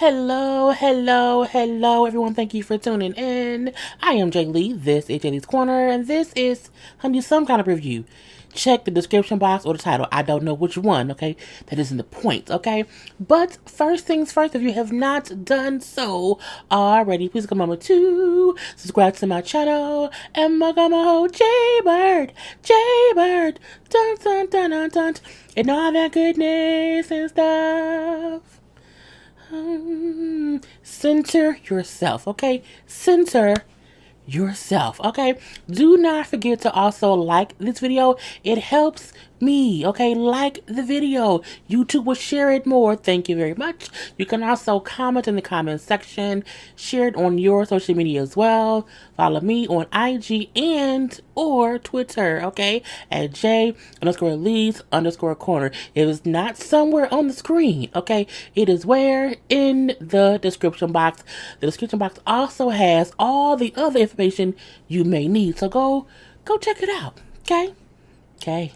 Hello, everyone. Thank you for tuning in. I am Jay Lee. This is JLeesCorner, and this is some kind of review. Check the description box or the title. I don't know which one, okay? That isn't the point, okay? But first things first, if you have not done so already, please come over to subscribe to my channel and welcome JayBird, dun dun dun dun dun, and all that goodness and stuff. Center yourself, okay? Center yourself, okay? Do not forget to also like this video. It helps me, okay? Like the video. YouTube will share it more. Thank you very much. You can also comment in the comment section. Share it on your social media as well. Follow me on IG and or Twitter, okay? At J_Lees_Corner. It is not somewhere on the screen, okay? It is where? In the description box. The description box also has all the other information you may need. So go check it out, okay? Okay.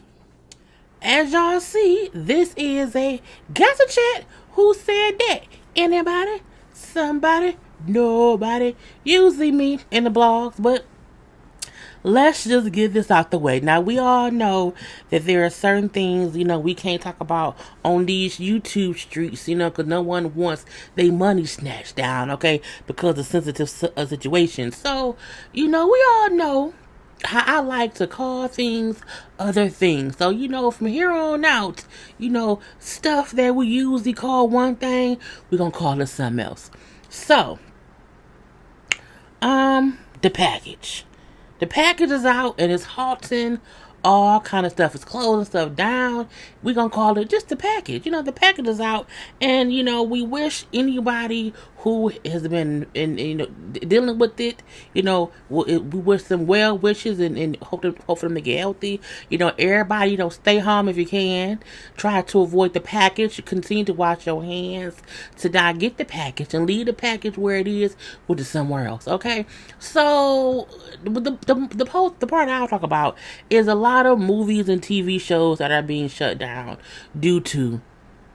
As y'all see, this is a guess a chat. Who said that? Anybody? Somebody? Nobody? Usually me in the blogs, but let's just get this out the way. Now, we all know that there are certain things, we can't talk about on these YouTube streets, because no one wants their money snatched down, okay, because of sensitive situations. So, we all know how I like to call things other things. So, from here on out, stuff that we usually call one thing, we're going to call it something else. So, the package. The package is out and it's halting all kind of stuff. It's closing stuff down. We're going to call it just the package. The package is out, and, we wish anybody who has been dealing with it, we wish them well wishes and hope for them to get healthy. Everybody, stay home if you can. Try to avoid the package. Continue to wash your hands to not get the package and leave the package where it is, which is somewhere else, okay? So, the part I'll talk about is a lot of movies and TV shows that are being shut down due to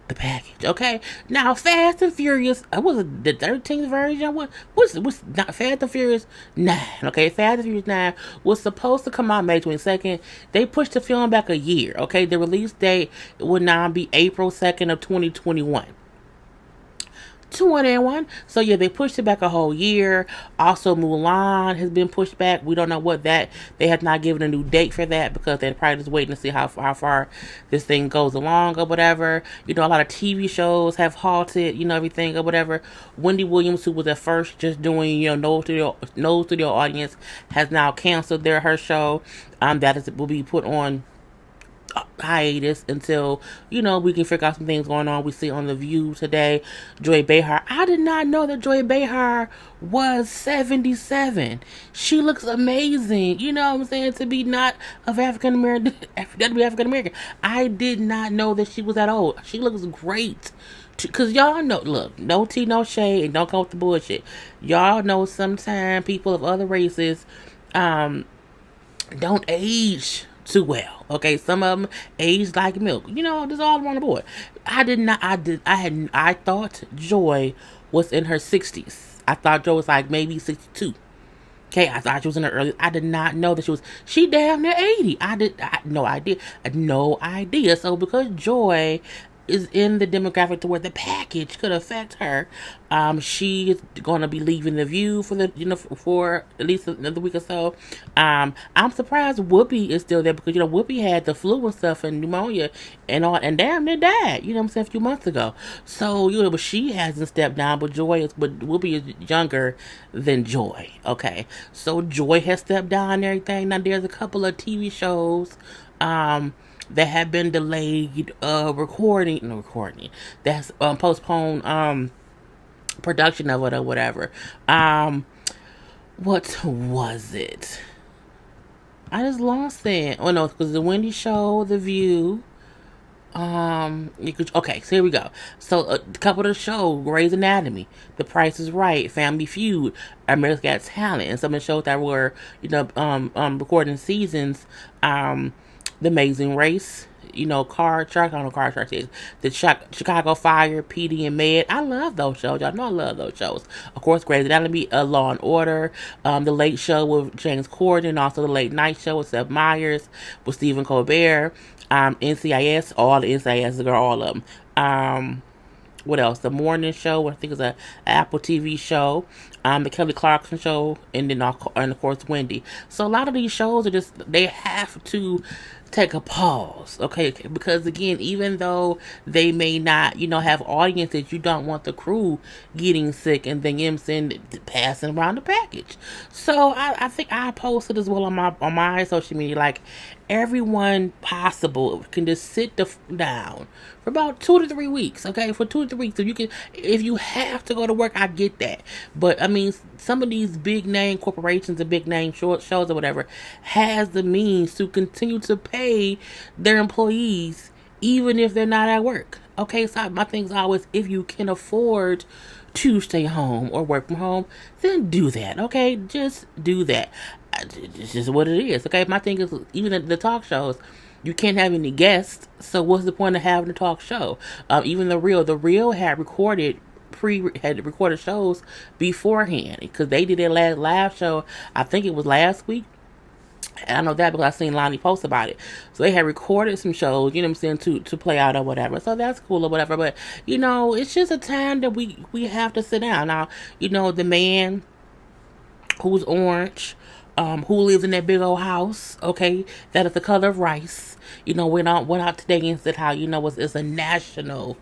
the package, okay? Now, Fast and Furious, was it the 13th version? What's not Fast and Furious 9, okay? Fast and Furious 9 was supposed to come out May 22nd. They pushed the film back a year, okay? The release date would now be April 2nd of 2021. So yeah, they pushed it back a whole year. Also, Mulan has been pushed back. We don't know what that, they have not given a new date for that because they're probably just waiting to see how far this thing goes along or whatever. A lot of TV shows have halted, everything or whatever. Wendy Williams, who was at first just doing, no studio audience, has now canceled her show. Will be put on hiatus until we can figure out some things going on. We see on The View today, Joy Behar. I did not know that Joy Behar was 77. She looks amazing. You know what I'm saying? To be not of African American. I did not know that she was that old. She looks great. Because y'all know, look, no tea, no shade, and don't come with the bullshit. Y'all know sometimes people of other races don't age too well, okay? Some of them age like milk. Just all on the board. I thought Joy was in her 60s. I thought Joy was like maybe 62. Okay, I thought she was in her early. I did not know that she damn near 80. No idea. So because Joy is in the demographic to where the package could affect her, she is going to be leaving The View for for at least another week or so. I'm surprised Whoopi is still there because Whoopi had the flu and stuff and pneumonia and all, and damn near died. A few months ago. So but she hasn't stepped down, but Whoopi is younger than Joy. Okay, so Joy has stepped down and everything. Now there's a couple of TV shows that have been delayed recording that's postponed production of it or whatever. What was it? I just lost it. Oh no, because the Wendy show, The View. Okay, so here we go. So a couple of the shows: Grey's Anatomy, The Price is Right, Family Feud, America's Got Talent, and some of the shows that were recording seasons. The Amazing Race Car Shark. I don't know Car Shark is the Chicago Fire, PD and Med. I love those shows. Y'all know I love those shows. Of course, Grey's Anatomy, Law and Order, the Late Show with James Corden, also the Late Night Show with Seth Meyers, with Stephen Colbert, NCIS, all the NCIS, girl, all of them. What else? The Morning Show, I think is a Apple TV show. The Kelly Clarkson Show, and then and of course Wendy. So a lot of these shows are just, they have to take a pause, okay? Because again, even though they may not, have audiences, you don't want the crew getting sick and then passing around the package. So I think I posted as well on my social media, like, everyone possible can just sit down for about 2 to 3 weeks, okay? For 2 to 3 weeks, if you have to go to work, I get that. But I mean, some of these big name corporations and big name shows or whatever has the means to continue to pay their employees even if they're not at work. Okay, so my thing's always, if you can afford to stay home or work from home, then do that. Okay, just do that. It's just what it is. Okay, my thing is, even the talk shows, you can't have any guests, so what's the point of having a talk show? Even the Real had recorded shows beforehand, because they did their last live show, I think it was last week. And I know that because I seen Loni post about it. So they had recorded some shows, to play out or whatever. So that's cool or whatever. But, it's just a time that we have to sit down. Now, the man who's orange, who lives in that big old house, okay, that is the color of rice, went out today and said how, it's a national,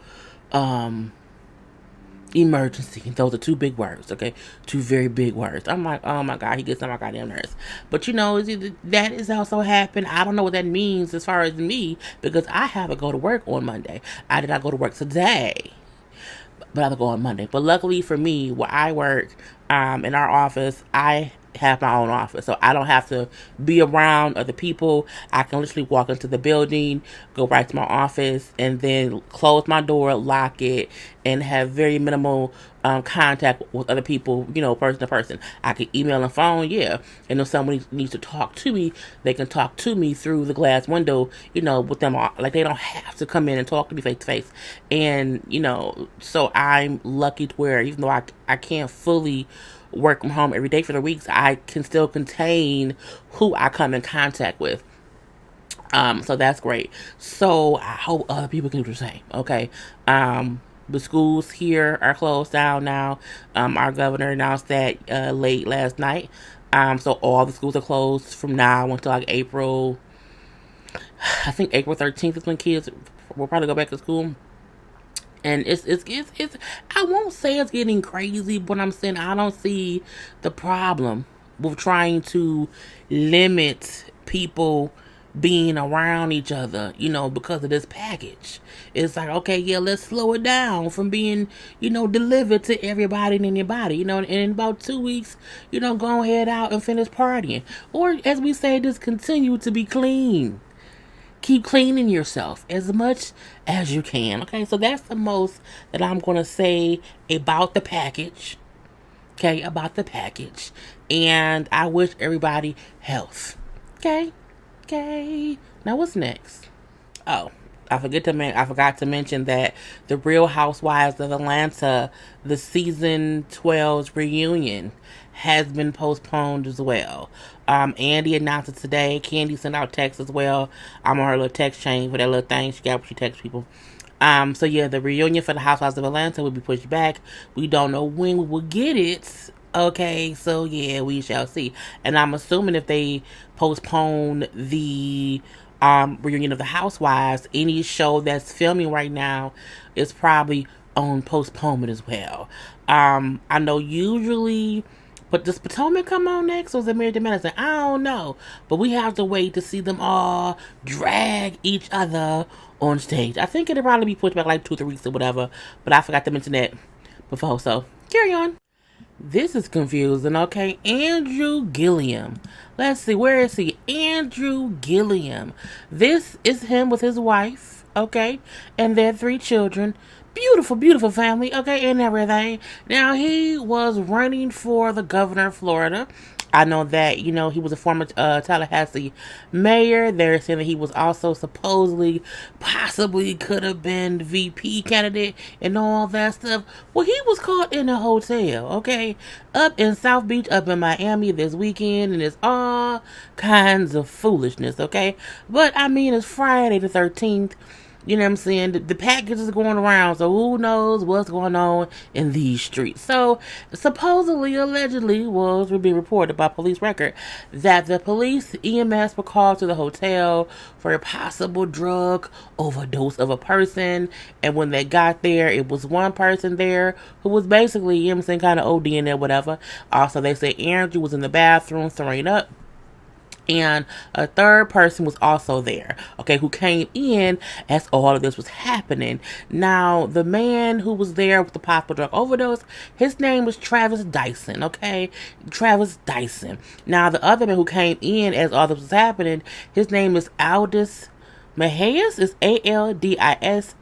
emergency. Those are 2 big words, okay? 2 very big words. I'm like, oh my God, he gets on my goddamn nerves. But that is also happened. I don't know what that means as far as me, because I have to go to work on Monday. I did not go to work today, but I have to go on Monday. But luckily for me, where I work, in our office, I have my own office, so I don't have to be around other people. I can literally walk into the building, go right to my office, and then close my door, lock it, and have very minimal contact with other people, person to person. I can email and phone, yeah, and if somebody needs to talk to me, they can talk to me through the glass window, with them all. Like, they don't have to come in and talk to me face to face. And so I'm lucky to where, even though I can't fully work from home every day for the weeks, I can still contain who I come in contact with. So that's great. So I hope other people can do the same. Okay. The schools here are closed down now. Our governor announced that late last night. So all the schools are closed from now until like April 13th is when kids will probably go back to school. And it's I won't say it's getting crazy, but I'm saying I don't see the problem with trying to limit people being around each other, because of this package. It's like, okay, yeah, let's slow it down from being, delivered to everybody and anybody, and in about 2 weeks, go ahead out and finish partying. Or, as we say, just continue to be clean. Keep cleaning yourself as much as you can. Okay, so that's the most that I'm going to say about the package. Okay, about the package. And I wish everybody health. Okay. Now what's next? Oh, I forgot to mention that the Real Housewives of Atlanta, the season 12's reunion, has been postponed as well. Andy announced it today. Candy sent out texts as well. I'm on her little text chain for that little thing she got when she texts people. So yeah, the reunion for the Housewives of Atlanta will be pushed back. We don't know when we will get it. Okay, so yeah, we shall see. And I'm assuming if they postpone the reunion of the Housewives, any show that's filming right now is probably on postponement as well. I know usually, but does Potomac come on next, or is it Married to Medicine? I don't know, but we have to wait to see them all drag each other on stage. I think it'll probably be pushed back like 2-3 weeks or whatever, but I forgot to mention that before, so carry on. This is confusing, okay? Andrew Gillum. Let's see, where is he? Andrew Gillum. This is him with his wife, okay? And their 3 children. Beautiful, beautiful family, okay, and everything. Now, he was running for the governor of Florida. I know that, he was a former Tallahassee mayor. They're saying that he was also supposedly, possibly could have been VP candidate and all that stuff. Well, he was caught in a hotel, okay? Up in South Beach, up in Miami this weekend, and it's all kinds of foolishness, okay? But, I mean, it's Friday the 13th. You know what I'm saying? The package is going around, so who knows what's going on in these streets. So, supposedly, allegedly, was being reported by police record that the police EMS were called to the hotel for a possible drug overdose of a person. And when they got there, it was one person there who was basically, you know what I'm saying, kind of ODing there, whatever. Also, they said Andrew was in the bathroom throwing up. And a third person was also there, okay, who came in as all of this was happening. Now, the man who was there with the possible drug overdose, his name was Travis Dyson, okay? Travis Dyson. Now, the other man who came in as all this was happening, his name is Aldis Mejias, is Aldismejias.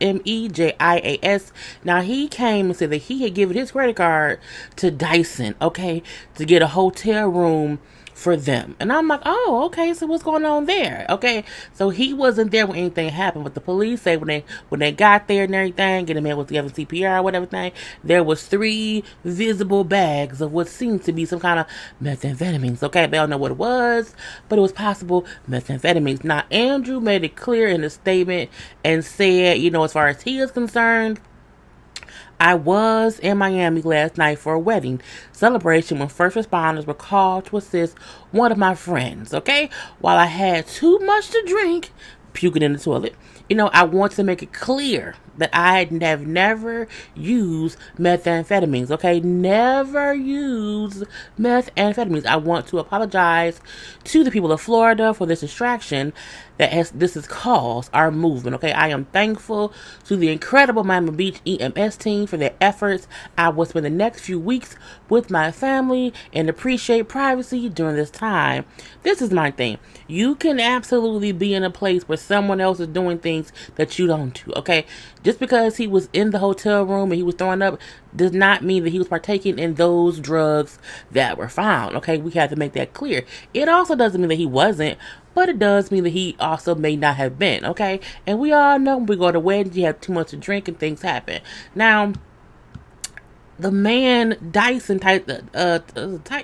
Now, he came and said that he had given his credit card to Dyson, okay, to get a hotel room for them. And I'm like, oh, okay, so what's going on there? Okay, so he wasn't there when anything happened, but the police say when they got there and everything, getting him with the CPR or whatever thing, there was 3 visible bags of what seemed to be some kind of methamphetamines. Okay, they don't know what it was, but it was possible methamphetamines. Now, Andrew made it clear in a statement and said, as far as he is concerned, I was in Miami last night for a wedding celebration when first responders were called to assist one of my friends, okay? While I had too much to drink, puking in the toilet, I want to make it clear that I have never used methamphetamines, okay? Never used methamphetamines. I want to apologize to the people of Florida for this distraction this has caused our movement, okay? I am thankful to the incredible Miami Beach EMS team for their efforts. I will spend the next few weeks with my family and appreciate privacy during this time. This is my thing. You can absolutely be in a place where someone else is doing things that you don't do, okay? Just because he was in the hotel room and he was throwing up does not mean that he was partaking in those drugs that were found, okay? We have to make that clear. It also doesn't mean that he wasn't, but it does mean that he also may not have been, okay? And we all know when we go to weddings, you have too much to drink and things happen. Now, the man Dyson what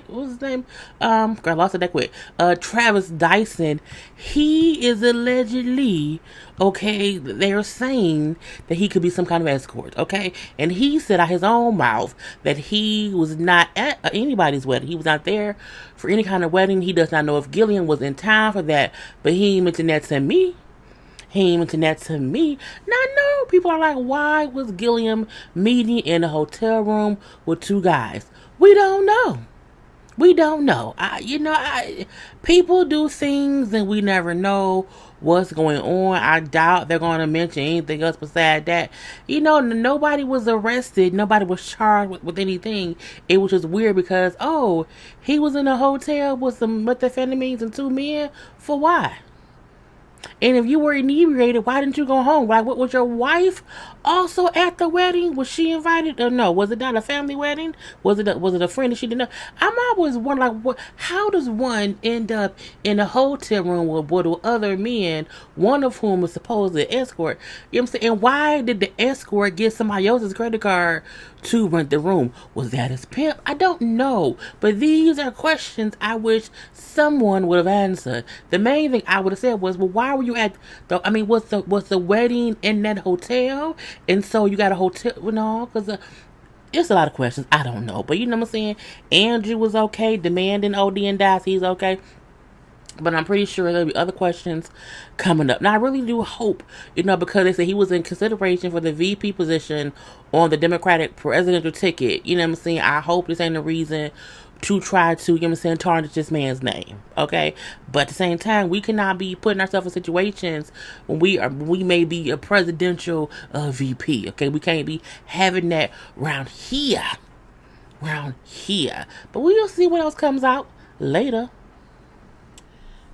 was his name? Girl, I lost it that quick. Travis Dyson, he is allegedly, okay, they're saying that he could be some kind of escort, okay? And he said out his own mouth that he was not at anybody's wedding. He was not there for any kind of wedding. He does not know if Gillum was in town for that, but he mentioned that to me. Now, I know people are like, why was Gillum meeting in a hotel room with 2 guys? We don't know. People do things and we never know what's going on. I doubt they're going to mention anything else besides that. Nobody was arrested. Nobody was charged with anything. It was just weird because, he was in a hotel with some methamphetamines and 2 men. For why? And if you were inebriated, why didn't you go home? Like, what was your wife also at the wedding? Was she invited or no? Was it not a family wedding? Was it a friend that she didn't know? I'm always wondering, like, how does one end up in a hotel room with other men, one of whom is supposedly an escort? You know what I'm saying? And why did the escort get somebody else's credit card to rent the room? Was that his pimp? I don't know. But these are questions I wish someone would have answered. The main thing I would have said was, well, why were you at was the wedding in that hotel? And so you got a hotel, because it's a lot of questions. I don't know. But you know what I'm saying? Andrew was okay. The man didn't OD and die. He's okay. But I'm pretty sure there'll be other questions coming up. Now, I really do hope, because they said he was in consideration for the VP position on the Democratic presidential ticket. You know what I'm saying? I hope this ain't a reason to try to, tarnish this man's name. Okay? But at the same time, we cannot be putting ourselves in situations when we may be a presidential VP. Okay? We can't be having that round here. But we'll see what else comes out later.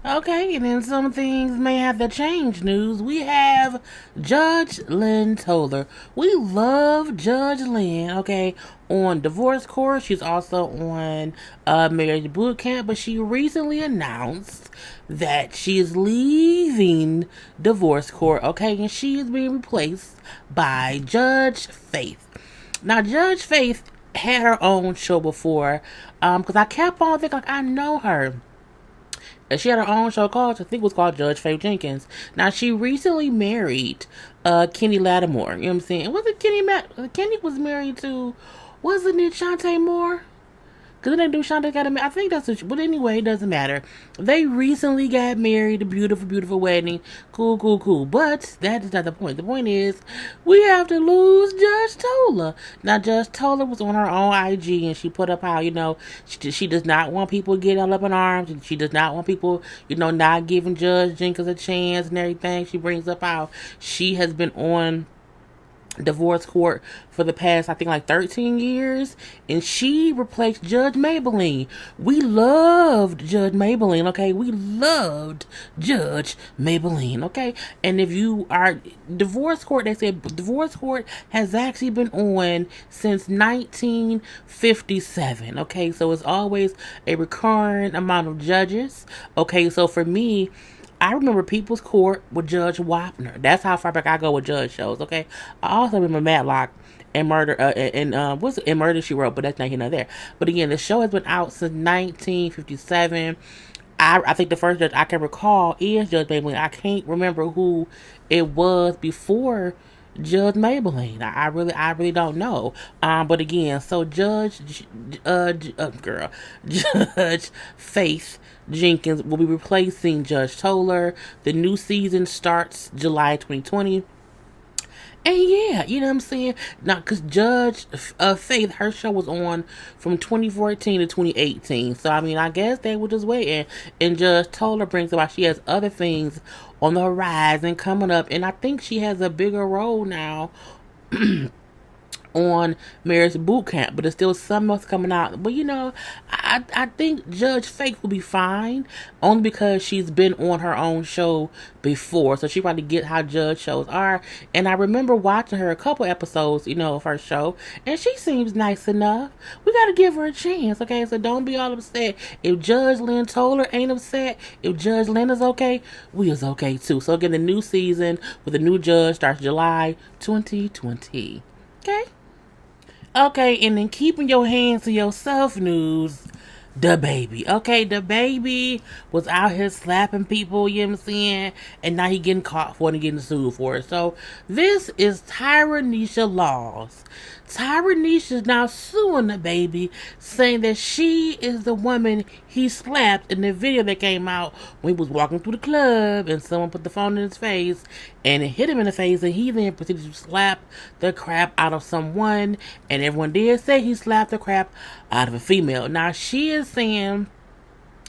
Okay, and then some things may have to change news. We have Judge Lynn Toler. We love Judge Lynn, okay, on Divorce Court. She's also on Marriage Boot Camp, but she recently announced that she is leaving Divorce Court, okay, and she is being replaced by Judge Faith. Now, Judge Faith had her own show before, because I kept on thinking, like, I know her. And she had her own show called, I think it was called Judge Faith Jenkins. Now, she recently married Kenny Lattimore. You know what I'm saying? Was it Kenny was married to, wasn't it Shantae Moore? Because they do Shonda got married. I think that's but anyway, it doesn't matter. They recently got married. A beautiful, beautiful wedding. Cool, cool, cool. But that is not the point. The point is, we have to lose Judge Toler. Now, Judge Toler was on her own IG and she put up how, she does not want people to get all up in arms. And she does not want people, not giving Judge Jenkins a chance and everything. She brings up how she has been on Divorce Court for the past, I think, like 13 years, and she replaced Judge Maybelline. We loved Judge Maybelline, okay? We loved Judge Maybelline, okay? And if you are Divorce Court, they said Divorce Court has actually been on since 1957, okay? So it's always a recurring amount of judges, okay? So for me, I remember People's Court with Judge Wapner. That's how far back I go with judge shows. Okay, I also remember Matlock and Murder what's it? And Murder She Wrote, but that's not here nor there. But again, the show has been out since 1957. I think the first judge I can recall is Judge Maybelline. I can't remember who it was before Judge Maybelline. I really don't know. But again, so Judge Faith Jenkins will be replacing Judge Toler. The new season starts July 2020. And yeah, you know what I'm saying? Now, because Judge Faith, her show was on from 2014 to 2018. So, I mean, I guess they were just waiting. And Judge Toler brings about she has other things on the horizon coming up. And I think she has a bigger role now on Marriage Boot Camp, but there's still something else coming out. But I think Judge Faith will be fine, only because she's been on her own show before, so she probably get how judge shows are. And I remember watching her a couple episodes, of her show, and she seems nice enough. We gotta give her a chance, okay? So don't be all upset. If Judge Lynn Toler ain't upset, if Judge Lynn is okay, we is okay too. So again, the new season with the new judge starts July 2020. Okay? Okay, and then keeping your hands to yourself news, DaBaby. Okay, DaBaby was out here slapping people, you know what I'm saying? And now he getting caught for it and getting sued for it. So this is Tyranisha Laws. Tyranisha is now suing DaBaby, saying that she is the woman he slapped in the video that came out when he was walking through the club and someone put the phone in his face and it hit him in the face, and he then proceeded to slap the crap out of someone, and everyone did say he slapped the crap out of a female. Now she is saying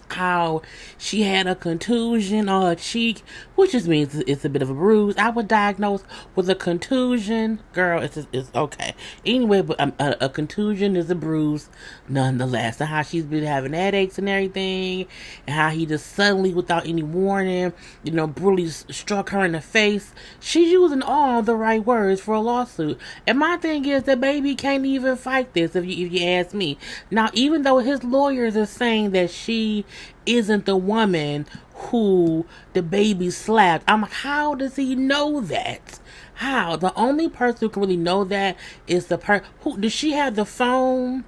how she had a contusion on her cheek, which just means it's a bit of a bruise. I was diagnosed with a contusion. Girl, it's okay. Anyway, but a contusion is a bruise nonetheless. And how she's been having headaches and everything, and how he just suddenly, without any warning, brutally struck her in the face. She's using all the right words for a lawsuit. And my thing is, DaBaby can't even fight this, if you ask me. Now, even though his lawyers are saying that she isn't the woman who DaBaby slapped, I'm like, how does he know that? How? The only person who can really know that is the person who, does she have the phone?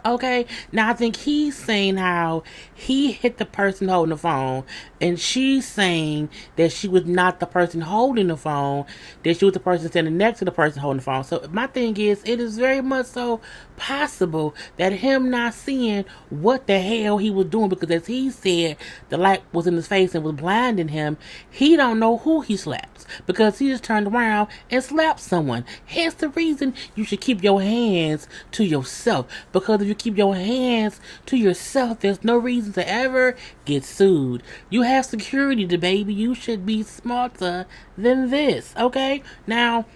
Okay, now I think he's saying how he hit the person holding the phone, and she's saying that she was not the person holding the phone, that she was the person standing next to the person holding the phone. So my thing is, it is very much so possible that him not seeing what the hell he was doing, because as he said, the light was in his face and was blinding him, he don't know who he slapped, because he just turned around and slapped someone. Hence the reason you should keep your hands to yourself, because if you keep your hands to yourself, there's no reason to ever get sued. You have security, DaBaby. You should be smarter than this, okay? Now,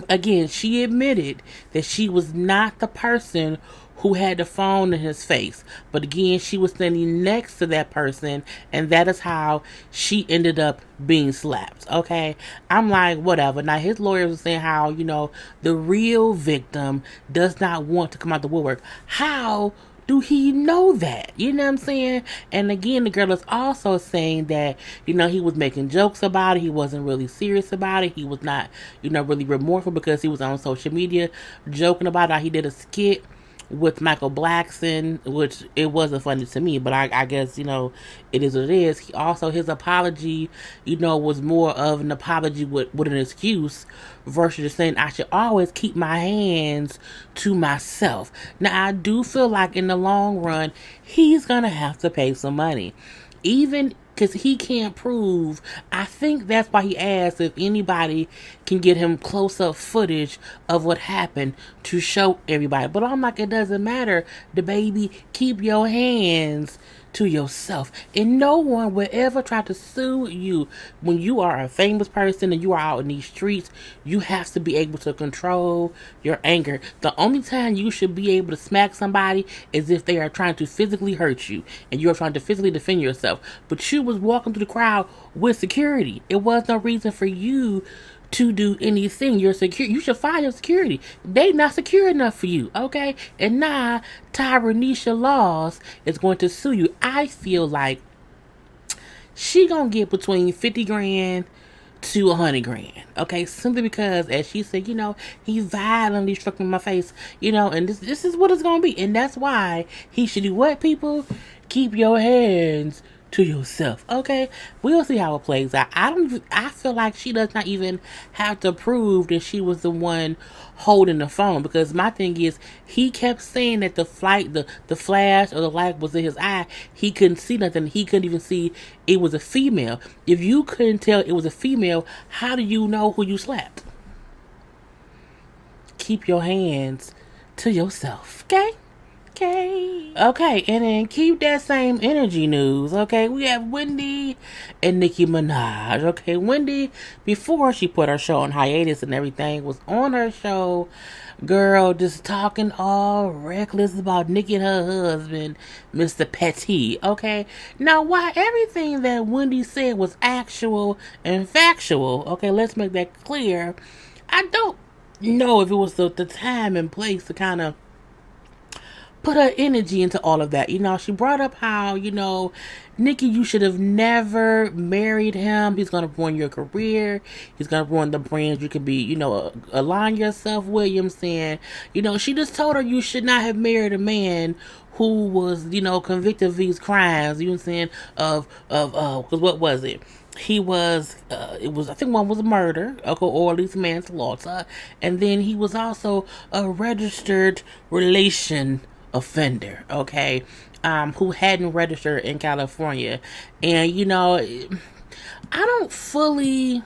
Again, she admitted that she was not the person who had the phone in his face. But again, she was standing next to that person, and that is how she ended up being slapped. Okay? I'm like, whatever. Now, his lawyers were saying how, the real victim does not want to come out the woodwork. How do he know that? You know what I'm saying? And again, the girl is also saying that, he was making jokes about it. He wasn't really serious about it. He was not, really remorseful because he was on social media joking about how he did a skit with Michael Blackson, which it wasn't funny to me, but I guess, it is what it is. He also, his apology, was more of an apology with an excuse versus just saying I should always keep my hands to myself. Now, I do feel like in the long run, he's going to have to pay some money. Even because he can't prove. I think that's why he asked if anybody can get him close-up footage of what happened to show everybody. But I'm like, it doesn't matter. DaBaby, keep your hands to yourself. And no one will ever try to sue you. When you are a famous person and you are out in these streets, you have to be able to control your anger. The only time you should be able to smack somebody is if they are trying to physically hurt you and you're trying to physically defend yourself. But you was walking through the crowd with security. It was no reason for you to do anything. You're secure. You should fire your security. They not secure enough for you, okay? And now Tyranisha Laws is going to sue you. I feel like she gonna get between 50 grand to 100 grand, okay? Simply because, as she said, he violently struck me in my face, and this is what it's gonna be. And that's why he should do what, people? Keep your hands to yourself, okay? We'll see how it plays out. I feel like she does not even have to prove that she was the one holding the phone, because my thing is, he kept saying that the flash or the light was in his eye. He couldn't see nothing. He couldn't even see it was a female. If you couldn't tell it was a female, how do you know who you slapped? Keep your hands to yourself, okay? Okay, and then keep that same energy news, okay? We have Wendy and Nicki Minaj, okay? Wendy, before she put her show on hiatus and everything, was on her show, girl, just talking all reckless about Nicki and her husband, Mr. Petty, okay? Now, while everything that Wendy said was actual and factual, okay, let's make that clear, I don't know if it was the time and place to kind of put her energy into all of that. She brought up how, Nicki, you should have never married him. He's going to ruin your career. He's going to ruin the brand you could be, align yourself with. You know what I'm saying? She just told her you should not have married a man who was, convicted of these crimes. You know what I'm saying? Because what was it? He was, I think one was a murder, or at least manslaughter. And then he was also a registered relation offender, okay, who hadn't registered in California. And I don't fully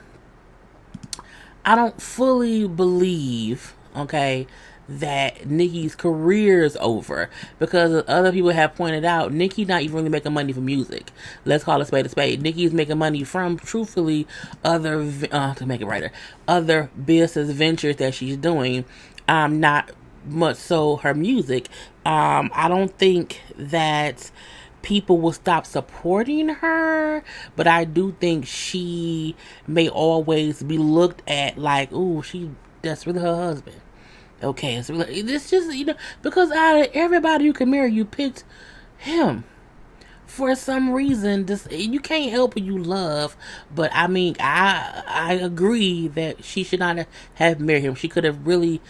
believe, okay, that Nicki's career is over, because other people have pointed out Nicki not even really making money from music. Let's call a spade a spade. Nicki's making money from, truthfully, other business ventures that she's doing, not much so her music. I don't think that people will stop supporting her, but I do think she may always be looked at like, ooh, that's really her husband. Okay, it's just, because out of everybody you can marry, you picked him. For some reason, you can't help what you love, but I mean, I agree that she should not have married him. She could have really,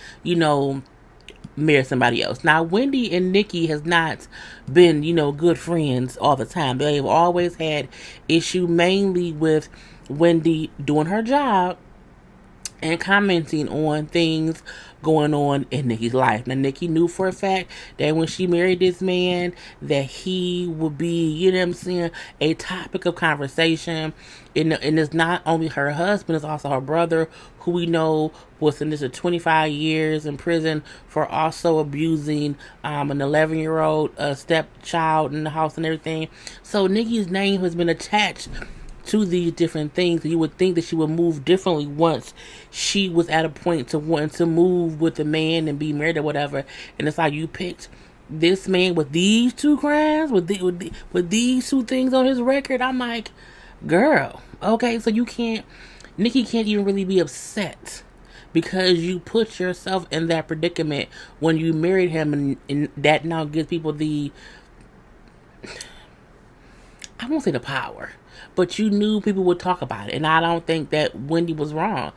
marry somebody else. Now, Wendy and Nicki has not been, good friends all the time. They've always had issue, mainly with Wendy doing her job and commenting on things going on in Nicki's life. Now, Nicki knew for a fact that when she married this man, that he would be, a topic of conversation. And it's not only her husband, it's also her brother, who we know was sentenced to 25 years in prison for also abusing an 11-year-old stepchild in the house and everything. So Nicki's name has been attached to these different things. You would think that she would move differently once she was at a point to want to move with a man and be married or whatever. And it's like you picked this man with these two crimes, with these two things on his record. I'm like, girl, okay, so you can't, Nicki can't even really be upset because you put yourself in that predicament when you married him, and that now gives people the, I won't say the power, but you knew people would talk about it, and I don't think that Wendy was wrong.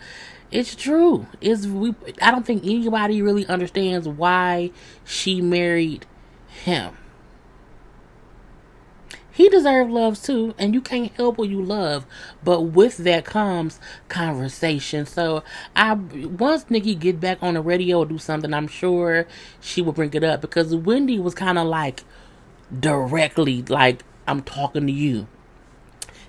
It's true. I don't think anybody really understands why she married him. He deserves love too, and you can't help what you love. But with that comes conversation. So once Nicki get back on the radio or do something, I'm sure she will bring it up, because Wendy was kind of like directly like, I'm talking to you,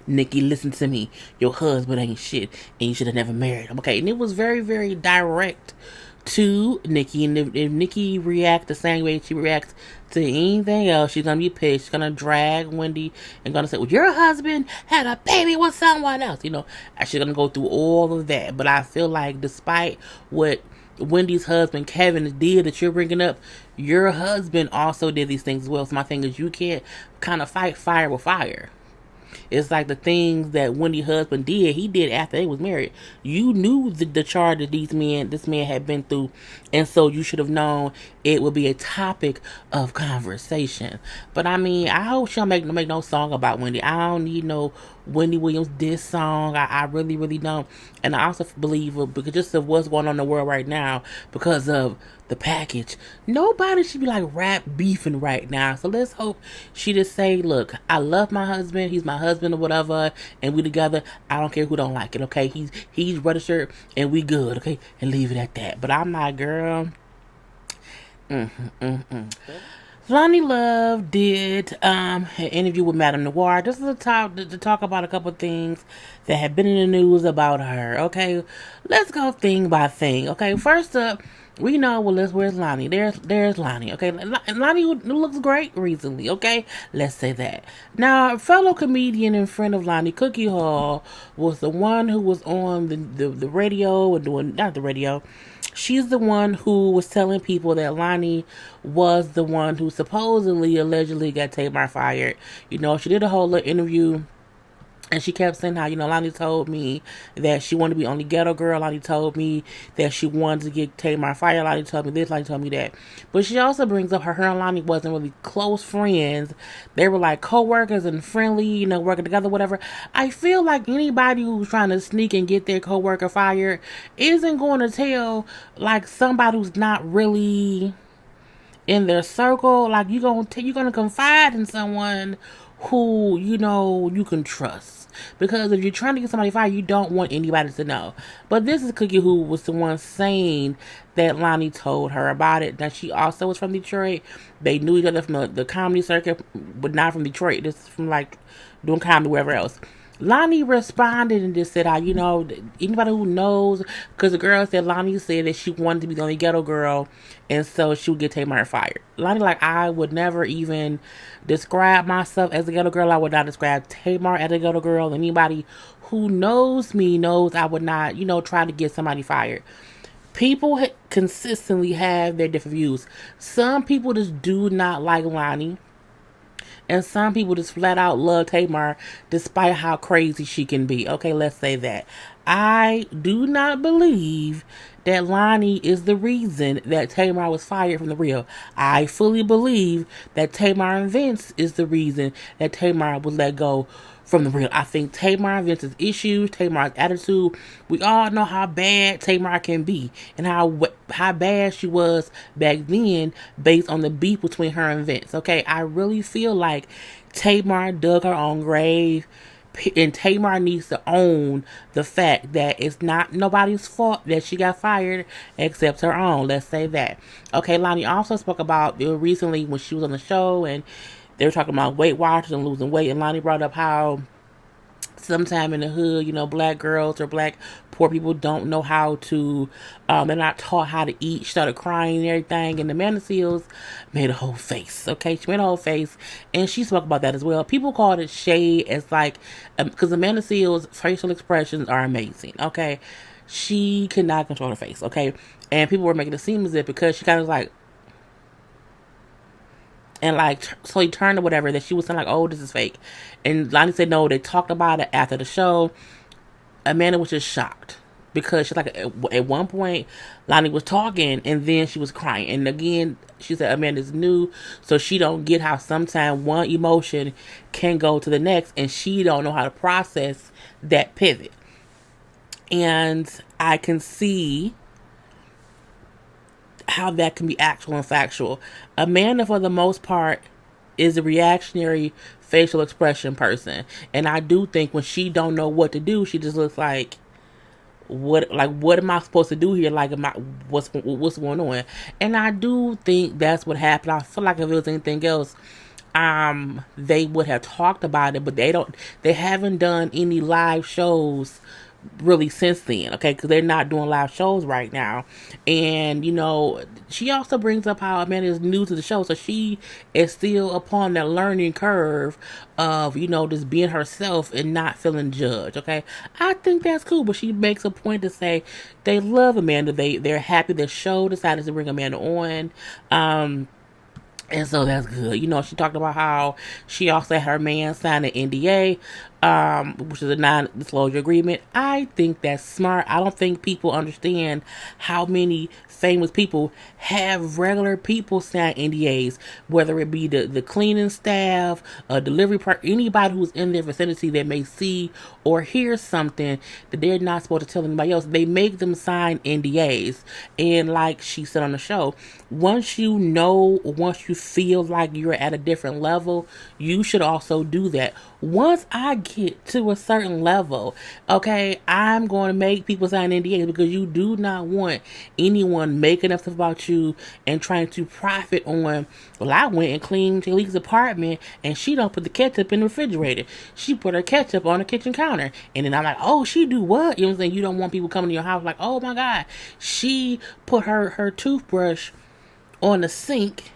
Nicki, listen to me. Your husband ain't shit, and you should have never married him. Okay, and it was very, very direct to Nicki, and if Nicki reacts the same way she reacts to anything else, she's gonna be pissed. She's gonna drag Wendy and gonna say, "Well, your husband had a baby with someone else," and she's gonna go through all of that. But I feel like, despite what Wendy's husband Kevin did that you're bringing up, your husband also did these things as well. So my thing is, you can't kind of fight fire with fire. It's like the things that Wendy's husband did, he did after they was married. You knew the charge that this man had been through, and so you should have known it would be a topic of conversation. But I mean, I hope she'll make no song about Wendy. I don't need no Wendy Williams diss song. I really, really don't. And I also believe, because just of what's going on in the world right now, because of the package, nobody should be like rap beefing right now. So let's hope she just say, look, I love my husband, he's my husband or whatever, and we together. I don't care who don't like it, okay? He's registered and we good, okay? And leave it at that. But I'm not, girl. Loni Love did an interview with Madame Noir, just to talk about a couple things that have been in the news about her. Okay, let's go thing by thing. Okay, first up, we know, well, where's Loni? There's Loni. Okay, Loni looks great recently. Okay, let's say that. Now, a fellow comedian and friend of Loni, Cookie Hall, was the one who was on the radio and doing, not the radio. She's the one who was telling people that Loni was the one who supposedly, allegedly got Tamar fired. She did a whole little interview, and she kept saying how, Loni told me that she wanted to be only ghetto girl. Loni told me that she wanted to get Tamar fired. Loni told me this, Loni told me that. But she also brings up her and Loni wasn't really close friends. They were like co-workers and friendly, working together, whatever. I feel like anybody who's trying to sneak and get their co-worker fired isn't going to tell, like, somebody who's not really in their circle. Like, you're gonna confide in someone who you can trust. Because if you're trying to get somebody fired, you don't want anybody to know. But this is Cookie, who was the one saying that Loni told her about it. Now, she also was from Detroit. They knew each other from the comedy circuit, but not from Detroit. This is from, like, doing comedy wherever else. Loni responded and just said, anybody who knows, because the girl said, Loni said that she wanted to be the only ghetto girl, and so she would get Tamar fired. Loni, like, I would never even describe myself as a ghetto girl. I would not describe Tamar as a ghetto girl. Anybody who knows me knows I would not, try to get somebody fired. People consistently have their different views. Some people just do not like Loni. And some people just flat out love Tamar despite how crazy she can be. Okay, let's say that. I do not believe that Loni is the reason that Tamar was fired from The Real. I fully believe that Tamar and Vince is the reason that Tamar was let go from The Real. I think Tamar and Vince's issues, Tamar's attitude, we all know how bad Tamar can be and how bad she was back then based on the beef between her and Vince. Okay, I really feel like Tamar dug her own grave, and Tamar needs to own the fact that it's not nobody's fault that she got fired except her own. Let's say that. Okay, Loni also spoke about recently when she was on the show, and they were talking about Weight Watchers and losing weight, and Loni brought up how sometime in the hood, black girls or black poor people don't know how to, they're not taught how to eat. She started crying and everything, and Amanda Seales made a whole face. Okay, she made a whole face, and she spoke about that as well. People called it shade, as like, because Amanda Seales' facial expressions are amazing. Okay, she cannot control her face. Okay, and people were making it seem as if because she kind of like, and like so he turned or whatever, that she was saying like, oh, this is fake. And Loni said no, they talked about it after the show. Amanda was just shocked because she's like, at one point Loni was talking and then she was crying, and again she said Amanda's new, so she don't get how sometimes one emotion can go to the next, and she don't know how to process that pivot. And I can see how that can be actual and factual. Amanda, for the most part, is a reactionary facial expression person, and I do think when she don't know what to do, she just looks like, what am I supposed to do here? Like, what's going on? And I do think that's what happened. I feel like if it was anything else, they would have talked about it, but they haven't done any live shows really since then, okay, because they're not doing live shows right now. And she also brings up how Amanda is new to the show, so she is still upon that learning curve of just being herself and not feeling judged. Okay, I think that's cool, but she makes a point to say they love Amanda, they're happy the show decided to bring Amanda on. And so that's good. She talked about how she also had her man sign an NDA, which is a non-disclosure agreement. I think that's smart. I don't think people understand how many famous people have regular people sign NDAs, whether it be the cleaning staff, a delivery part, anybody who's in their vicinity that may see or hear something that they're not supposed to tell anybody else. They make them sign NDAs. And like she said on the show, once you feel like you're at a different level, you should also do that. Once I get to a certain level, okay, I'm going to make people sign NDAs, because you do not want anyone making up stuff about you and trying to profit on, well, I went and cleaned JLees's apartment and she don't put the ketchup in the refrigerator. She put her ketchup on the kitchen counter. And then I'm like, oh, she do what? You know what I'm saying? You don't want people coming to your house like, oh my God, she put her toothbrush on the sink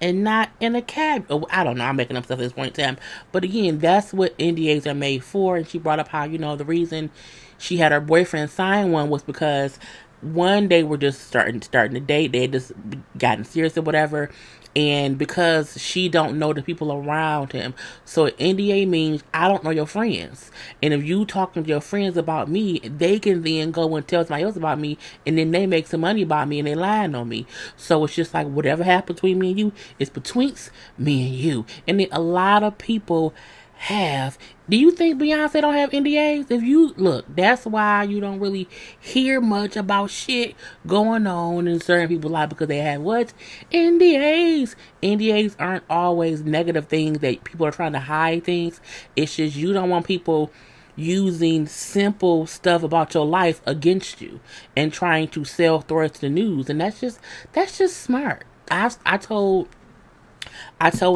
and not in a cab. Oh, I don't know. I'm making up stuff at this point in time. But again, that's what NDAs are made for. And she brought up how, the reason she had her boyfriend sign one was because, one, they were just starting to date. They had just gotten serious or whatever. And because she don't know the people around him. So NDA means I don't know your friends. And if you talking to your friends about me, they can then go and tell somebody else about me, and then they make some money about me and they lying on me. So it's just like whatever happened between me and you is betwixt me and you. And then a lot of people have. Do you think Beyonce don't have NDAs? If you look, that's why you don't really hear much about shit going on in certain people's lives, because they have what? NDAs. NDAs aren't always negative things that people are trying to hide things. It's just you don't want people using simple stuff about your life against you and trying to sell threats to the news. And that's just smart. I told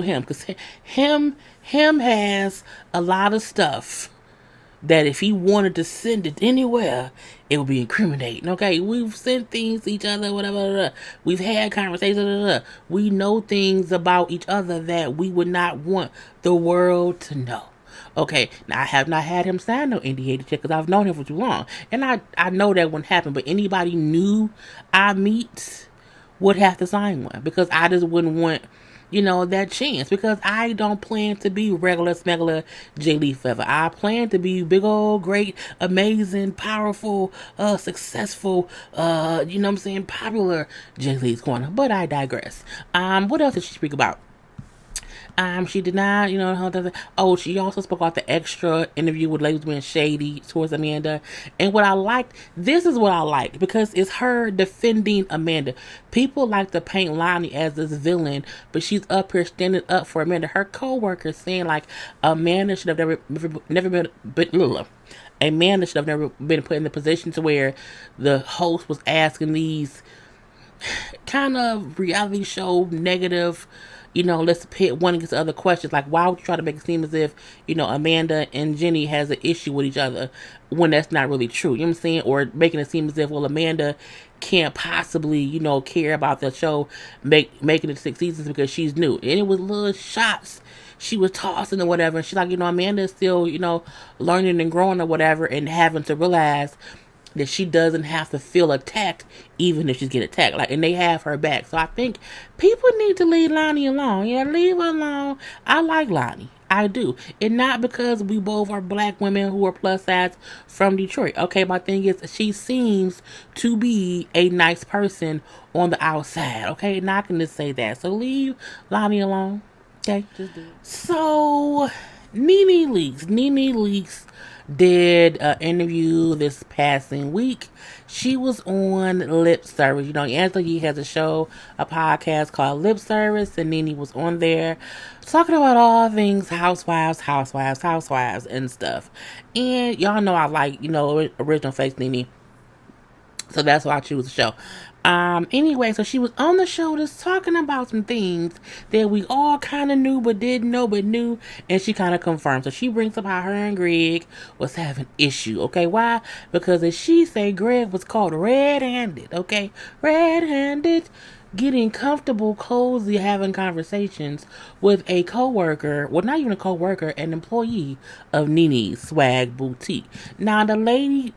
him, because him has a lot of stuff that if he wanted to send it anywhere, it would be incriminating. Okay, we've sent things to each other, whatever. We've had conversations. We know things about each other that we would not want the world to know. Okay, now I have not had him sign no NDA to check, because I've known him for too long, and I know that wouldn't happen. But anybody new I meet would have to sign one, because I just wouldn't want that chance, because I don't plan to be regular smuggler JLees forever. I plan to be big old, great, amazing, powerful, successful, popular JLeesCorner. But I digress. What else did she speak about? She did not, she also spoke about the extra interview with ladies being shady towards Amanda. And this is what I liked, because it's her defending Amanda. People like to paint Loni as this villain, but she's up here standing up for Amanda. Her co-workers saying like Amanda should have never been Amanda should have never been put in the position to where the host was asking these kind of reality show negative let's pit one against the other questions. Like, why would you try to make it seem as if, Amanda and Jenny has an issue with each other when that's not really true? You know what I'm saying? Or making it seem as if, well, Amanda can't possibly, care about the show making it 6 seasons because she's new. And it was little shots she was tossing or whatever. And she's like, Amanda is still, learning and growing or whatever, and having to realize that she doesn't have to feel attacked even if she's getting attacked. Like, and they have her back. So I think people need to leave Loni alone. Yeah, leave her alone. I like Loni. I do. And not because we both are black women who are plus size from Detroit. Okay, my thing is, she seems to be a nice person on the outside. Okay, and I can just say that. So leave Loni alone. Okay, just do it. So, NeNe Leakes did an interview this passing week. She was on Lip Service. Angela Yee has a podcast called Lip Service, and NeNe was on there talking about all things housewives, and stuff. And y'all know I like, original face NeNe. So that's why I choose the show. Anyway, so she was on the show just talking about some things that we all kind of knew but didn't know but knew, and she kind of confirmed. So she brings up how her and Greg was having issue. Okay, why? Because as she say, Greg was caught red-handed. Okay, red-handed, getting comfortable, cozy, having conversations with a co-worker, well, not even a co-worker, an employee of NeNe's Swag Boutique. Now, the lady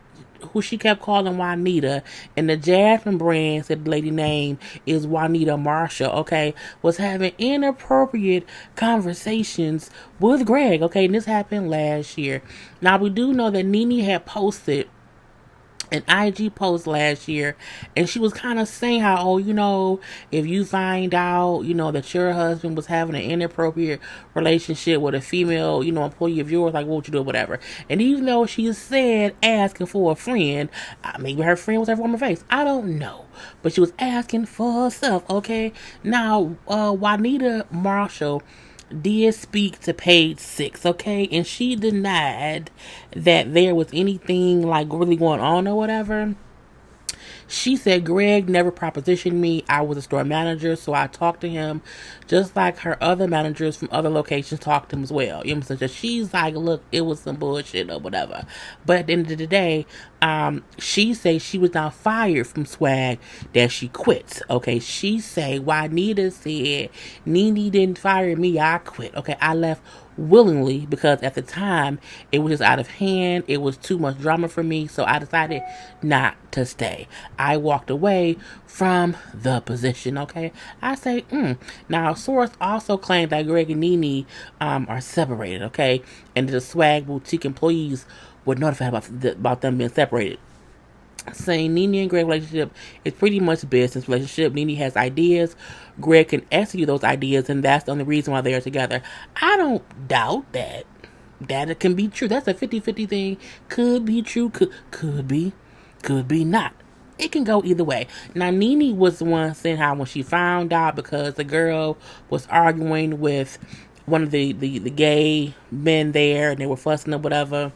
who she kept calling Juanita, and the Jasmine brand said the lady name is Juanita Marshall, okay, was having inappropriate conversations with Greg, okay, and this happened last year. Now, we do know that NeNe had posted an IG post last year, and she was kind of saying how, if you find out, that your husband was having an inappropriate relationship with a female, employee of yours, like, what would you do, whatever. And even though she said asking for a friend, maybe her friend was ever on her face, I don't know, but she was asking for herself, okay? Now, Juanita Marshall did speak to Page 6, okay? And she denied that there was anything like really going on or whatever. She said, Greg never propositioned me. I was a store manager, so I talked to him just like her other managers from other locations talked to him as well. You know what I'm saying? So she's like, look, it was some bullshit or whatever. But at the end of the day, she say she was not fired from Swag, that she quit. Okay, she say, Juanita said, NeNe didn't fire me, I quit. Okay, I left willingly because at the time it was just out of hand. It was too much drama for me, so I decided not to stay. I walked away from the position. Okay, I say, Now, a source also claimed that Greg and NeNe are separated. Okay, and the Swag Boutique employees were notified about them being separated, saying NeNe and Greg relationship is pretty much a business relationship. NeNe has ideas, Greg can execute those ideas, and that's the only reason why they're together. I don't doubt that it can be true. That's a 50-50 thing. Could be true, could be not. It can go either way. Now, NeNe was the one saying how when she found out, because the girl was arguing with one of the gay men there, and they were fussing or whatever.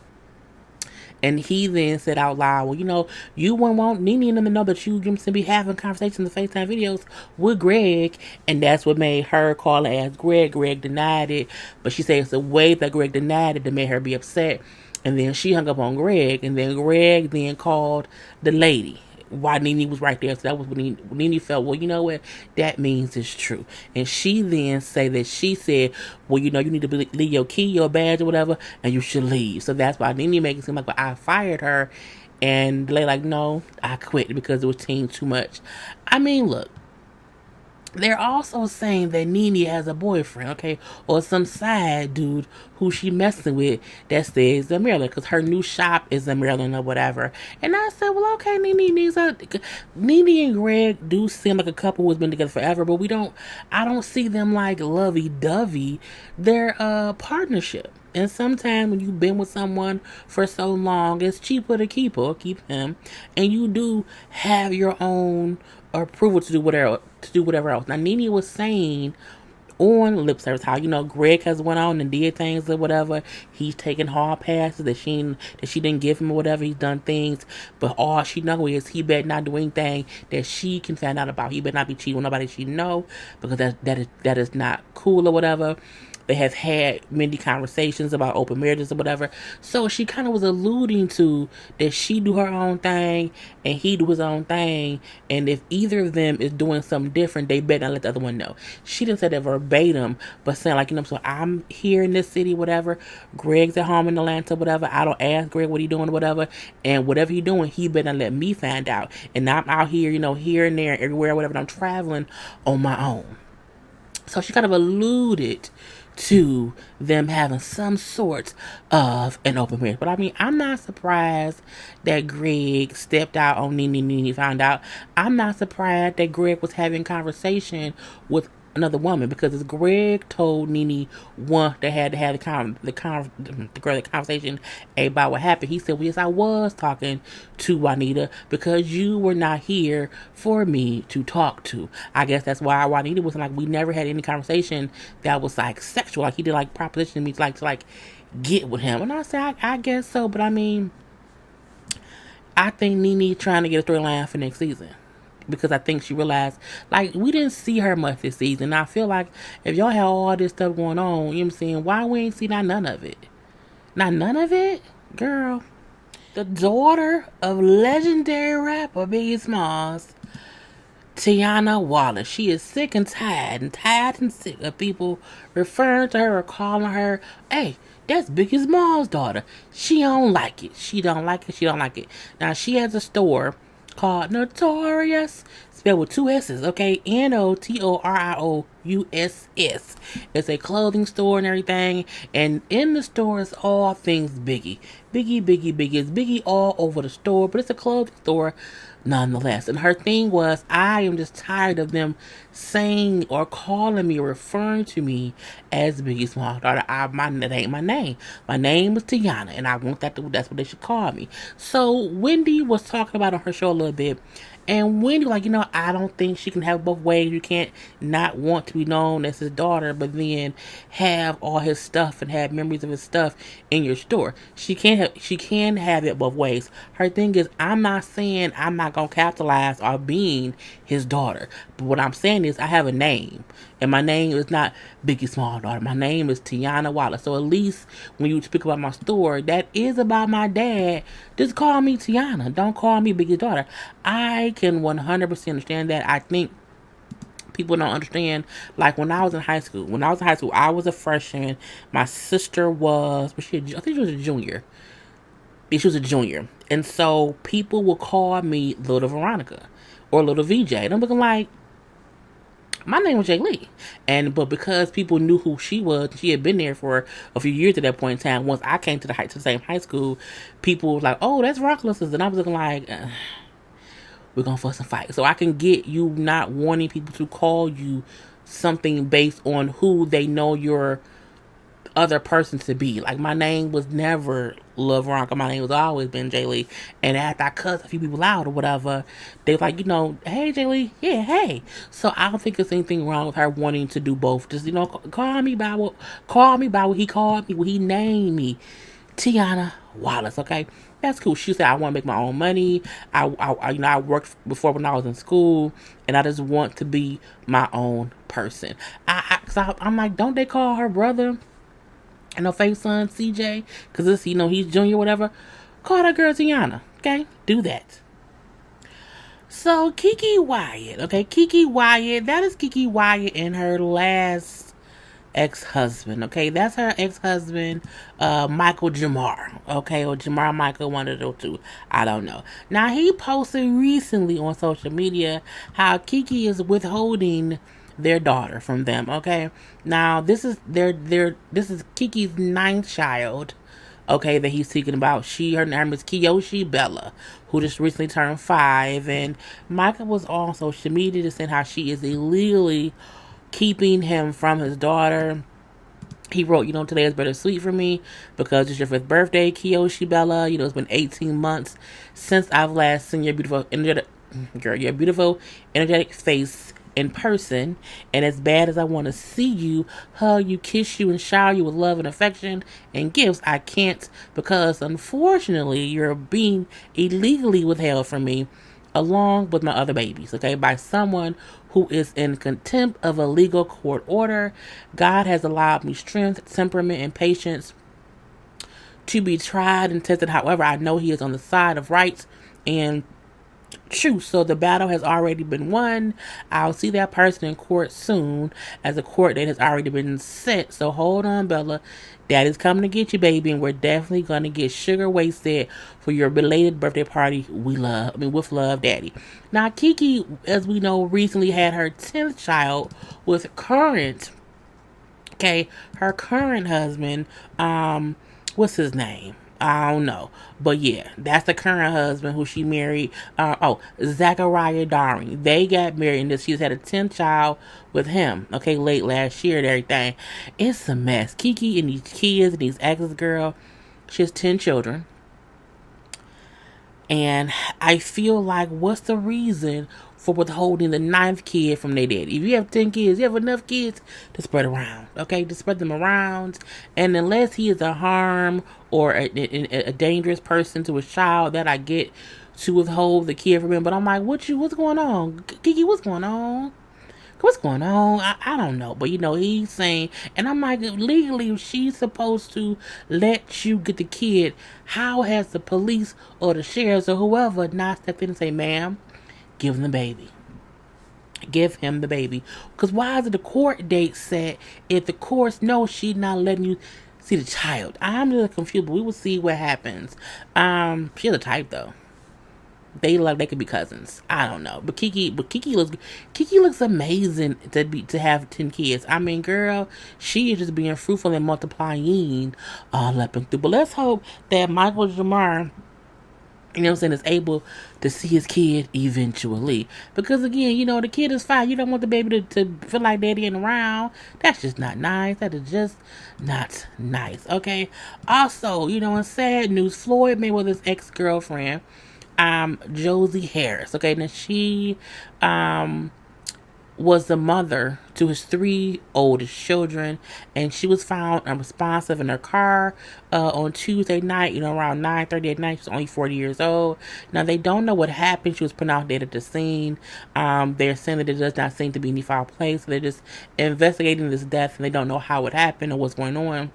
And he then said out loud, well, you wouldn't want NeNe and them to know that you to be having conversations in the FaceTime videos with Greg. And that's what made her call and ask Greg. Greg denied it. But she said it's the way that Greg denied it that made her be upset. And then she hung up on Greg. And then Greg then called the lady while NeNe was right there. So that was when NeNe felt, well, you know what? That means it's true. And she then she said, well, you need to leave your key, your badge or whatever, and you should leave. So that's why NeNe made it seem like, well, I fired her. And they like, no, I quit because it was too much. I mean, look. They're also saying that NeNe has a boyfriend, okay, or some side dude who she messing with that stays in Maryland, because her new shop is in Maryland or whatever. And I said, well, okay, NeNe and Greg do seem like a couple who's been together forever, but I don't see them like lovey-dovey. They're a partnership. And sometimes when you've been with someone for so long, it's cheaper to keep him, and you do have your own approval to do whatever else. Now, NeNe was saying on lip service. How, Greg has went on and did things or whatever. He's taken hard passes that she didn't give him or whatever. He's done things, but all she know is he better not do anything that she can find out about. He better not be cheating with nobody she know, because that is not cool or whatever. They have had many conversations about open marriages or whatever. So she kind of was alluding to that she do her own thing and he do his own thing. And if either of them is doing something different, they better not let the other one know. She didn't say that verbatim, but saying like, so I'm here in this city, whatever. Greg's at home in Atlanta, whatever. I don't ask Greg what he doing, whatever. And whatever he doing, he better not let me find out. And I'm out here, here and there, everywhere, whatever. I'm traveling on my own. So she kind of alluded to them having some sort of an open marriage. But I mean, I'm not surprised that Greg stepped out on NeNe found out. I'm not surprised that Greg was having conversation with another woman, because as Greg told NeNe once they had to have the conversation about what happened, he said, well, yes, I was talking to Juanita because you were not here for me to talk to. I guess that's why Juanita was like, we never had any conversation that was like sexual, like he did like proposition me to get with him. And I said, I guess so, but I mean, I think NeNe trying to get a storyline for next season, because I think she realized, we didn't see her much this season. I feel like if y'all had all this stuff going on, you know what I'm saying, why we ain't see none of it? Not none of it? Girl. The daughter of legendary rapper Biggie Smalls, Tiana Wallace. She is sick and tired and sick of people referring to her or calling her, hey, that's Biggie Smalls' daughter. She don't like it. She don't like it. Now, she has a store called Notorious, spelled with two S's, okay? Notorious. It's a clothing store and everything, and in the store is all things Biggie. Biggie. It's Biggie all over the store, but it's a clothing store nonetheless. And her thing was, I am just tired of them saying or calling me or referring to me as Biggie Smalls' daughter. That ain't my name. My name is Tiana, and I want that's what they should call me. So Wendy was talking about on her show a little bit, and Wendy I don't think she can have both ways. You can't not want to be known as his daughter, but then have all his stuff and have memories of his stuff in your store. She can have it both ways. Her thing is, I'm not saying I'm not gonna capitalize on being his daughter, but what I'm saying is I have a name, and my name is not Biggie Smalls' daughter. My name is Tiana Wallace. So at least when you speak about my store that is about my dad, just call me Tiana. Don't call me Biggie's daughter. I can 100% understand that. I think people don't understand. Like when I was in high school, I was a freshman. My sister was, I think she was a junior. She was a junior. And so people would call me Little Veronica or Little VJ. And I'm looking like, my name was JayLee. But because people knew who she was, she had been there for a few years at that point in time. Once I came to the same high school, people were like, oh, that's Veronica. And I was looking like, we're going to fuss and fight. So I can get you not wanting people to call you something based on who they know your other person to be. Like, my name was never Love Veronica. My name was always been JayLee. And after I cussed a few people out or whatever, they were like, hey, JayLee, yeah, hey. So I don't think there's anything wrong with her wanting to do both. Just, call me by what he called me, what he named me. Tiana Wallace, okay? That's cool. She said, I want to make my own money. I worked before when I was in school, and I just want to be my own person. I'm like, don't they call her brother and her fake son CJ? Because this, he's junior, whatever. Call that girl Tiana, okay? Do that. So Keke Wyatt, okay? Keke Wyatt, that is Keke Wyatt and her last ex-husband, okay? That's her ex-husband, Michael Jamar, okay? Or Jamar Michael, one of those two. I don't know. Now, he posted recently on social media how Keke is withholding their daughter from them, okay? Now, this is Keke's 9th child, okay, that he's speaking about. Her name is Kiyoshi Bella, who just recently turned 5, and Michael was on social media to say how she is illegally keeping him from his daughter. He wrote, today is bittersweet for me because it's your 5th birthday, Kiyoshi Bella. It's been 18 months since I've last seen your beautiful, energetic face in person. And as bad as I want to see you, hug you, kiss you, and shower you with love and affection and gifts, I can't, because unfortunately you're being illegally withheld from me along with my other babies, okay, by someone who is in contempt of a legal court order. God has allowed me strength, temperament, and patience to be tried and tested. However, I know He is on the side of right and truth. So the battle has already been won. I'll see that person in court soon, as a court date has already been set. So hold on, Bella. Daddy's coming to get you, baby, and we're definitely gonna get sugar wasted for your belated birthday party. With love, Daddy. Now, Keke, as we know, recently had her 10th child with her current husband. What's his name? I don't know. But yeah, that's the current husband who she married. Zachariah Daring. They got married and she's had a 10th child with him, okay, late last year and everything. It's a mess. Keke and these kids and these exes, girl. She has 10 children. And I feel like, what's the reason for withholding the 9th kid from their daddy? If you have 10 kids, you have enough kids to spread around, okay? To spread them around. And unless he is a harm or a dangerous person to his child, that I get to withhold the kid from him. But I'm like, what's going on? Keke, what's going on? What's going on? I don't know. But, he's saying, and I'm like, legally, she's supposed to let you get the kid. How has the police or the sheriffs or whoever not stepped in and say, ma'am, give him the baby? Give him the baby. Because why is it the court date set if the courts know she's not letting you see the child? I'm a little confused, but we will see what happens. She's a type, though. They could be cousins. I don't know. But Keke looks amazing to have 10 kids. I mean, girl, she is just being fruitful and multiplying all up and through. But let's hope that Michael Jamar, is able to see his kid eventually. Because again, the kid is 5. You don't want the baby to feel like daddy ain't around. That's just not nice. That is just not nice. Okay. Also, in sad news, Floyd Mayweather's ex-girlfriend, Josie Harris. Okay, now she was the mother to his 3 oldest children, and she was found unresponsive in her car on Tuesday night, around 9:30 at night. She was only 40 years old. Now, they don't know what happened. She was pronounced dead at the scene. They're saying that it does not seem to be any foul play, so they're just investigating this death, and they don't know how it happened or what's going on.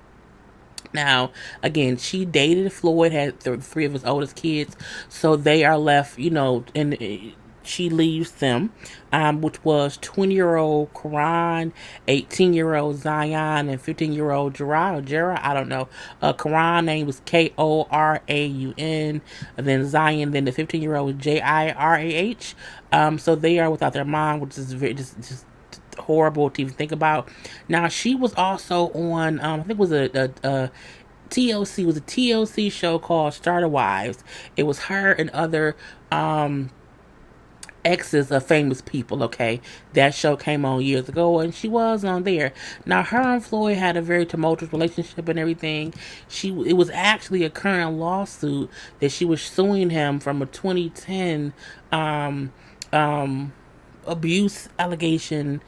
Now, again, she dated Floyd, had 3 of his oldest kids, so they are left, and she leaves them, which was 20-year-old Karan, 18-year-old Zion, and 15-year-old Jara, I don't know. Karan name was Koraun, and then Zion, then the 15-year-old Jirah. So they are without their mom, which is very just horrible to even think about. Now, she was also on I think it was a TLC show called Starter Wives. It was her and other exes of famous people. Okay, that show came on years ago and she was on there. Now, her and Floyd had a very tumultuous relationship and everything. It was actually a current lawsuit that she was suing him from a 2010 abuse allegation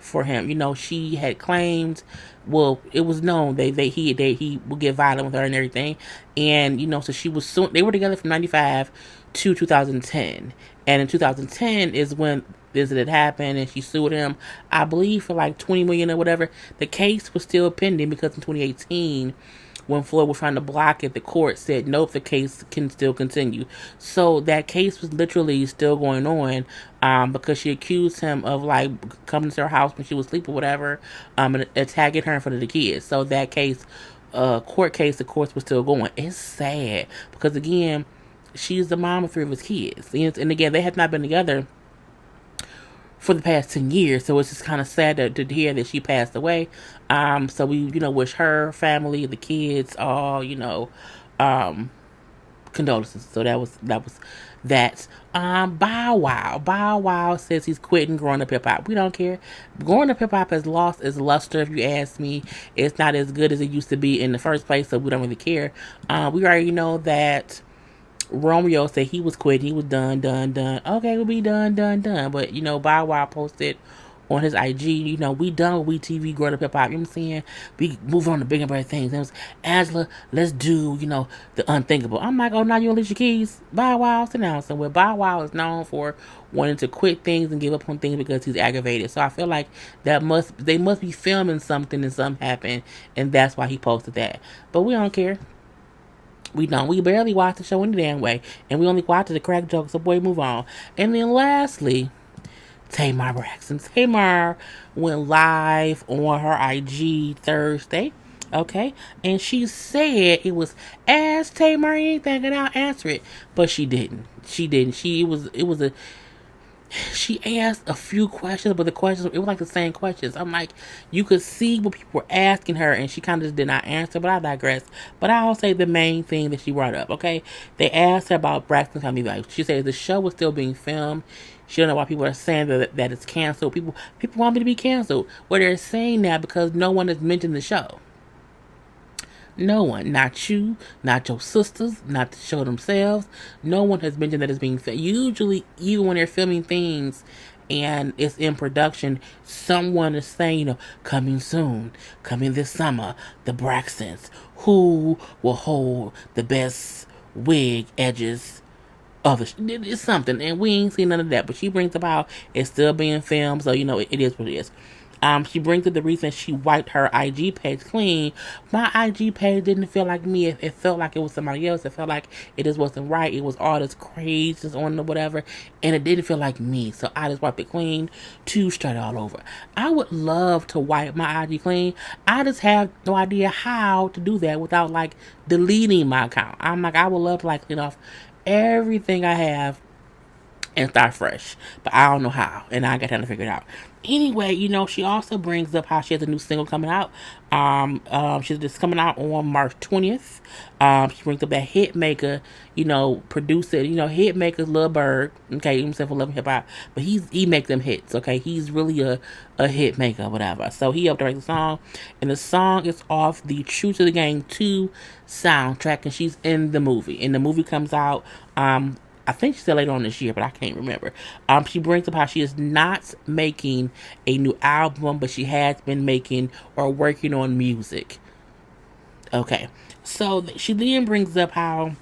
for him. She had claimed, well, it was known he would get violent with her and everything, and so she was they were together from 95 to 2010, and in 2010 is when this had happened, and she sued him, I believe, for like $20 million or whatever. The case was still pending because in 2018, when Floyd was trying to block it, the court said, nope, the case can still continue. So that case was literally still going on because she accused him of like coming to her house when she was asleep or whatever, and attacking her in front of the kids. So that case, court case, of course, was still going. It's sad because, again, she's the mom of 3 of his kids. And again, they have not been together for the past 10 years, so it's just kind of sad to hear that she passed away. So we, wish her family, the kids, all, condolences. So that was that. Bow Wow says he's quitting growing up hip hop. We don't care. Growing up hip hop has lost its luster, if you ask me. It's not as good as it used to be in the first place, so we don't really care. We already know that Romeo said he was quitting. He was done. Okay, we'll be done. But, Bow Wow posted on his IG, we done with We TV, growing up hip hop. You know what I'm saying? We move on to bigger and better things. And it was, Angela, let's do, the unthinkable. I'm like, oh, now you Alicia Keys? Bow Wow's announcing. Where Bow Wow is known for wanting to quit things and give up on things because he's aggravated. So I feel like they must be filming something and something happened, and that's why he posted that. But we don't care. We don't. We barely watch the show any damn way. And we only watch the crack jokes, so boy, move on. And then lastly, Tamar Braxton. Tamar went live on her IG Thursday. Okay. And she said it was, ask Tamar anything and I'll answer it. But she didn't. She asked a few questions, but the questions, it was like the same questions. I'm like, you could see what people were asking her, and she kind of just did not answer, but I digress. But I'll say the main thing that she brought up, okay? They asked her about Braxton's Family Life. She said the show was still being filmed. She don't know why people are saying that it's canceled. People want me to be canceled. Well, they're saying that because no one has mentioned the show. No one, not you, not your sisters, not the show themselves. No one has mentioned that it's being filmed. Usually, even when they're filming things and it's in production, someone is saying, coming soon, coming this summer, the Braxtons, who will hold the best wig edges of it. It's something, and we ain't seen none of that. But she brings up how it's still being filmed, so it is what it is. She brings up the reason she wiped her IG page clean. My IG page didn't feel like me. It felt like it was somebody else. It felt like it just wasn't right. It was all this craze just on or whatever, and it didn't feel like me. So I just wiped it clean to start all over. I would love to wipe my IG clean. I just have no idea how to do that without deleting my account. I'm like, I would love to clean off everything I have and start fresh, but I don't know how, and I got time to figure it out. Anyway, she also brings up how she has a new single coming out. She's just coming out on March 20th. She brings up that hit maker, producer, hit maker's Lil Bird. Okay, himself for Love Hip Hop, but he makes them hits. Okay, he's really a hit maker, whatever. So he helped direct the song, and the song is off the True to the Game 2 soundtrack, and she's in the movie. And the movie comes out I think she said later on this year, but I can't remember. She brings up how she is not making a new album, but she has been making or working on music. Okay. So she then brings up how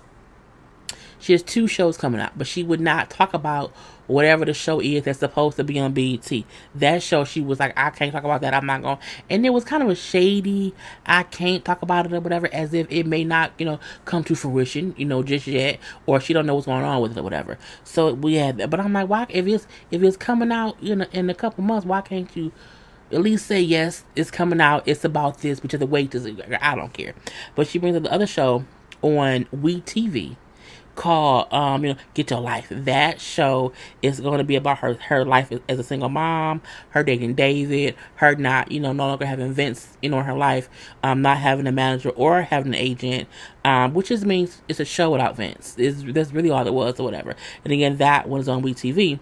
she has 2 shows coming out, but she would not talk about whatever the show is that's supposed to be on BET. That show, she was like, I can't talk about that. I'm not going. And it was kind of a shady, I can't talk about it or whatever, as if it may not, come to fruition, just yet, or she don't know what's going on with it or whatever. So we had that. But I'm like, why, if it's coming out in a couple months, why can't you at least say, yes, it's coming out, it's about this, but you have to wait to, I don't care. But she brings up the other show on We TV called Get Your Life. That show is going to be about her life as a single mom, her dating David, her not no longer having Vince in her life, not having a manager or having an agent, which just means it's a show without Vince. That's really all it was or whatever. And again, that one is on WeTV.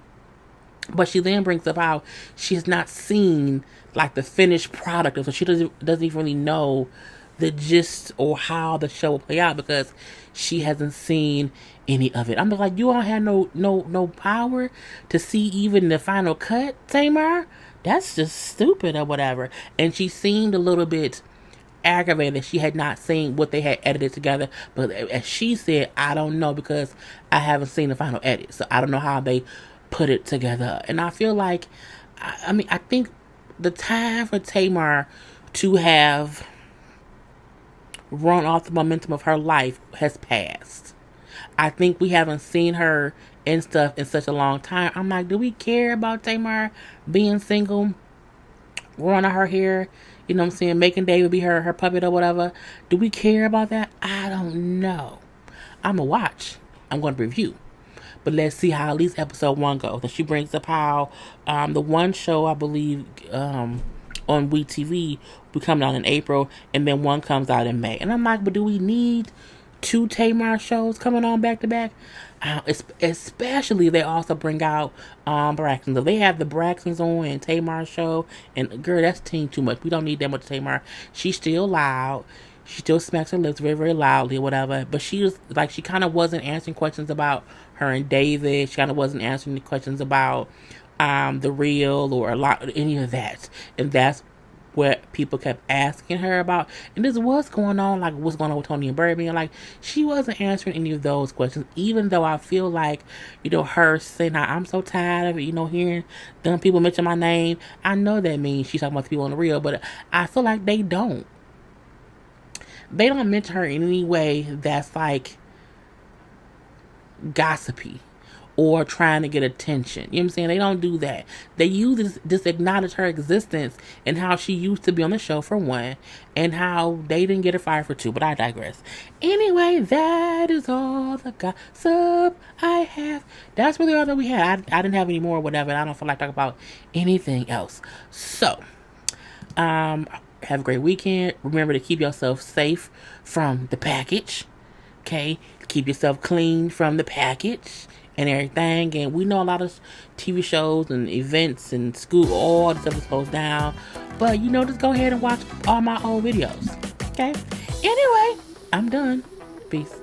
But she then brings up how she has not seen the finished product, so she doesn't even really know the gist or how the show will play out because she hasn't seen any of it. I'm like, you don't have no power to see even the final cut, Tamar? That's just stupid or whatever. And she seemed a little bit aggravated. She had not seen what they had edited together, but as she said, I don't know because I haven't seen the final edit, so I don't know how they put it together. And I feel like, I think the time for Tamar to have run off the momentum of her life has passed. I think we haven't seen her and stuff in such a long time. I'm like, do we care about Tamar being single, growing out her hair, making David be her puppet or whatever? Do we care about that? I don't know. I'm going to watch. I'm going to review. But let's see how at least episode 1 goes. And she brings up how the one show, I believe, on WeTV will come out in April, and then one comes out in May. And I'm like, but do we need 2 Tamar shows coming on back to back? Especially they also bring out Braxton. So they have the Braxtons on and Tamar show, and girl, that's team too much. We don't need that much Tamar. She's still loud. She still smacks her lips very, very loudly or whatever. But she was like, she kind of wasn't answering questions about her and David. She kind of wasn't answering the questions about the real or a lot any of that. And that's what people kept asking her about. And this was going on, like what's going on with Tony and Birdie. And like, she wasn't answering any of those questions, even though I feel like, her saying, I'm so tired of it, hearing dumb people mention my name. I know that means she's talking about the people on the real, but I feel like they don't mention her in any way that's like gossipy or trying to get attention. You know what I'm saying? They don't do that. They use this acknowledge her existence and how she used to be on the show for one, and how they didn't get her fired for two, but I digress. Anyway, that is all the gossip I have. That's really all that we had. I didn't have any more or whatever. I don't feel like talking about anything else. So, have a great weekend. Remember to keep yourself safe from the package. Okay? Keep yourself clean from the package and everything. And we know a lot of TV shows and events and school, all the stuff is closed down. But, just go ahead and watch all my old videos. Okay? Anyway, I'm done. Peace.